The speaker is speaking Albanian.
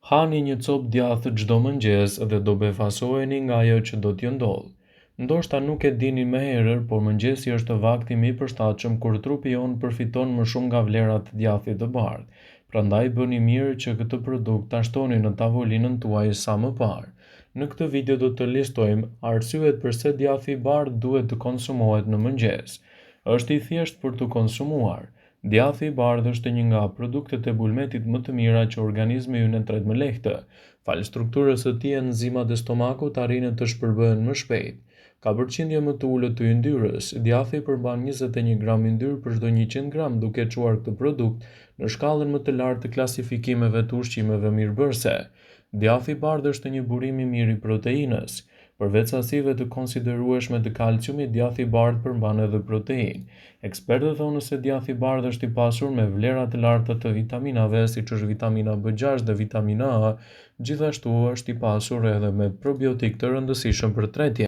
Hani një copë djathë çdo mëngjes dhe do befasojeni nga ajo që do t'ju ndodhë. Ndoshta nuk e dini më herët, por mëngjesi është vakti më i përshtatshëm kur trupi jonë përfiton më shumë nga vlerat e djathit të bardhë. Prandaj bëni mirë që këtë produkt ta shtoni në tavolinën tuaj sa më parë. Në këtë video do të listojmë arsyet pse djathi i bardhë duhet të konsumohet në mëngjes. Është i thjeshtë për të konsumuar. Djathi i bardhë është një nga produktet e bulmetit më të mira që organizmi ynë tret më lehtë. Falë strukturës së tij, enzimat e stomakut arrin të shpërbëhen më shpejt. Ka përqindje më të ulët të yndyrës. Djathi përmban 21 gram yndyrë për çdo 100 gram, duke çuar këtë produkt në shkallën më të lartë të klasifikimeve të ushqimeve mirëbërëse. Djathi i bardhë është një burim i mirë i proteinës. Përveç sasive të konsiderueshme të kalciumit, djathi i bardhë përmban edhe proteinë. Ekspertët thonë se djathi i bardhë është i pasur me vlera të larta të vitaminave, siç është vitamina B6 dhe vitamina A, gjithashtu është i pasur edhe me probiotik të rëndësishëm për tretjen.